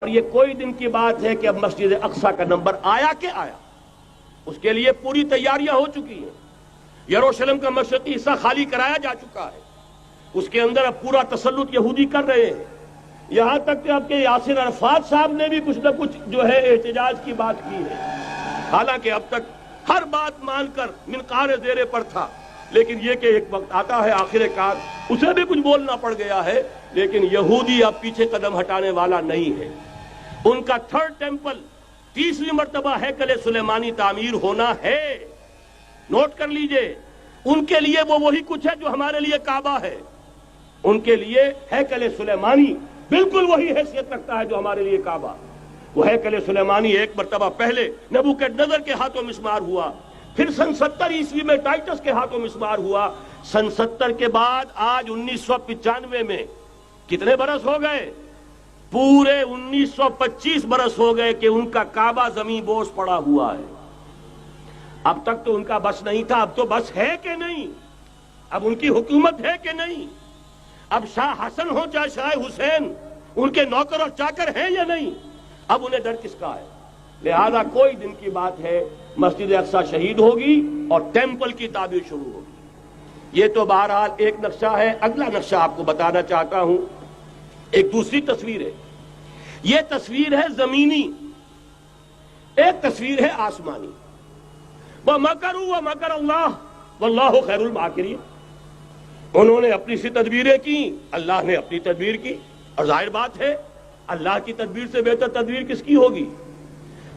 اور یہ کوئی دن کی بات ہے کہ اب مسجد اقصی کا نمبر آیا کہ آیا، اس کے لیے پوری تیاریاں ہو چکی ہیں۔ یروشلم کا مشرقی حصہ خالی کرایا جا چکا ہے، اس کے اندر اب پورا تسلط یہودی کر رہے ہیں، یہاں تک کہ اب کے یاسر عرفات صاحب نے بھی کچھ نہ کچھ جو ہے احتجاج کی بات کی ہے، حالانکہ اب تک ہر بات مان کر منقار زیر پر تھا، لیکن یہ کہ ایک وقت آتا ہے آخر کار اسے بھی کچھ بولنا پڑ گیا ہے۔ لیکن یہودی اب پیچھے قدم ہٹانے والا نہیں ہے، ان کا تھرڈ ٹیمپل 30ویں مرتبہ ہیکل سلیمانی تعمیر ہونا ہے۔ نوٹ کر لیجئے، ان کے لیے وہ وہی کچھ ہے جو ہمارے لیے کعبہ ہے، ان کے لیے ہیکل سلیمانی بالکل وہی حیثیت رکھتا ہے جو ہمارے لیے کعبہ۔ وہ ہیکل سلیمانی ایک مرتبہ پہلے نبوکدنضر کے ہاتھوں مسمار ہوا، پھر سن 70 عیسوی میں ٹائٹس کے ہاتھوں مسمار ہوا، سن 70 کے بعد آج 1995 میں کتنے برس ہو گئے؟ پورے 1925 برس ہو گئے کہ ان کا کعبہ زمین بوس پڑا ہوا ہے۔ اب تک تو ان کا بس نہیں تھا، اب تو بس ہے کہ نہیں؟ اب ان کی حکومت ہے کہ نہیں؟ اب شاہ حسن ہو چاہے شاہ حسین، ان کے نوکر اور چاکر ہیں یا نہیں؟ اب انہیں ڈر کس کا ہے؟ لہذا کوئی دن کی بات ہے مسجد اقصی شہید ہوگی اور ٹیمپل کی تعمیر شروع ہوگی۔ یہ تو بہرحال ایک نقشہ ہے۔ اگلا نقشہ آپ کو بتانا چاہتا ہوں، ایک دوسری تصویر ہے۔ یہ تصویر ہے زمینی، ایک تصویر ہے آسمانی۔ وَمَكَرُوا وَمَكَرَ اللَّهُ وَاللَّهُ خَيْرُ الْمَاكِرِينَ۔ انہوں نے اپنی سی تدبیریں کی، اللہ نے اپنی تدبیر کی، اور ظاہر بات ہے اللہ کی تدبیر سے بہتر تدبیر کس کی ہوگی؟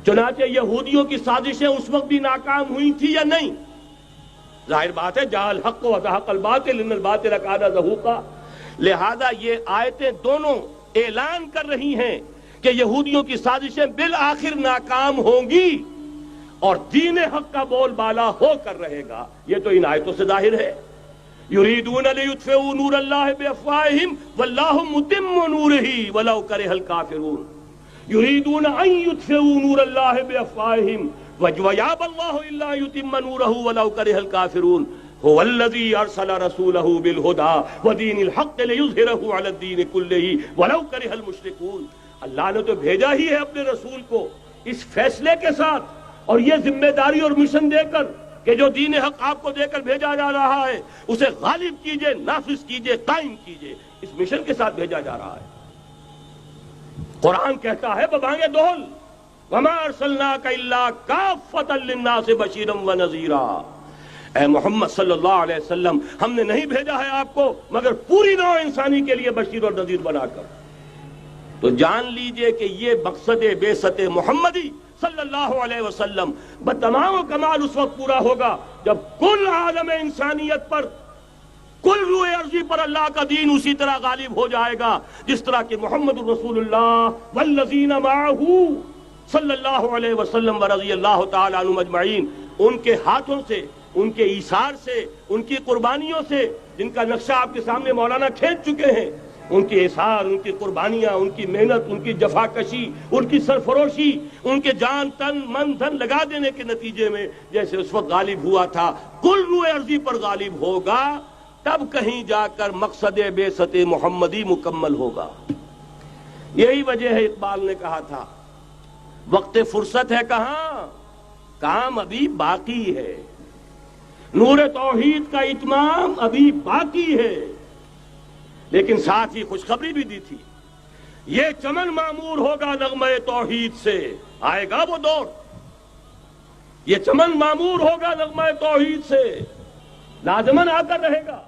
چنانچہ یہودیوں کی سازشیں اس وقت بھی ناکام ہوئی تھی یا نہیں؟ ظاہر بات ہے جاء الحق وزهق الباطل ان الباطل کان زہوقا۔ لہذا یہ آیتیں دونوں اعلان کر رہی ہیں کہ یہودیوں کی سازشیں بالآخر ناکام ہوں گی اور دین حق کا بول بالا ہو کر رہے گا۔ یہ تو ان آیتوں سے ظاہر ہے۔ یریدون لیطفئوا نور اللہ بافواہہم واللہ متم نورہ ولو کرہ الکافرون۔ یریدون ان یطفئوا نور اللہ بافواہہم ویابى اللہ الا یتم نورہ ولو کرہ الکافرون۔ هو الذی ارسل رسولہ بالہدی ودین الحق لیظہرہ علی الدین کلہ ولو کرہ المشرکون۔ اللہ نے تو بھیجا ہی ہے اپنے رسول کو اس فیصلے کے ساتھ اور یہ ذمہ داری اور مشن دے کر کہ جو دین حق آپ کو دے کر بھیجا جا رہا ہے اسے غالب کیجئے، نافذ کیجئے، قائم کیجئے، اس مشن کے ساتھ بھیجا جا رہا ہے۔ قرآن کہتا ہے ببانگ دہل وما ارسلناک الا کافۃ للناس بشیرا ونذیرا۔ اے محمد صلی اللہ علیہ وسلم، ہم نے نہیں بھیجا ہے آپ کو مگر پوری نوع انسانی کے لیے بشیر اور نذیر بنا کر۔ تو جان لیجئے کہ یہ مقصد بعثت محمدی صلی اللہ علیہ وسلم بتمام و کمال اس وقت پورا ہوگا جب کل عالم انسانیت پر، کل روئے ارضی پر اللہ کا دین اسی طرح غالب ہو جائے گا جس طرح کہ محمد رسول اللہ والذین معہ صلی اللہ علیہ وسلم ورضی اللہ تعالی عنہم اجمعین، ان کے ہاتھوں سے، ان کے ایثار سے، ان کی قربانیوں سے، جن کا نقشہ آپ کے سامنے مولانا کھینچ چکے ہیں، ان کے اثار، ان کی قربانیاں، ان کی محنت، ان کی جفاکشی، ان کی سرفروشی، ان کے جان تن من دھن لگا دینے کے نتیجے میں جیسے اس وقت غالب ہوا تھا کل روئے ارضی پر غالب ہوگا، تب کہیں جا کر مقصد بعثت محمدی مکمل ہوگا۔ یہی وجہ ہے اقبال نے کہا تھا وقت فرصت ہے کہاں، کام ابھی باقی ہے، نور توحید کا اتمام ابھی باقی ہے۔ لیکن ساتھ ہی خوشخبری بھی دی تھی، یہ چمن معمور ہوگا نغمہ توحید سے، آئے گا وہ دور، یہ چمن معمور ہوگا نغمہ توحید سے، لازماً آ کر رہے گا۔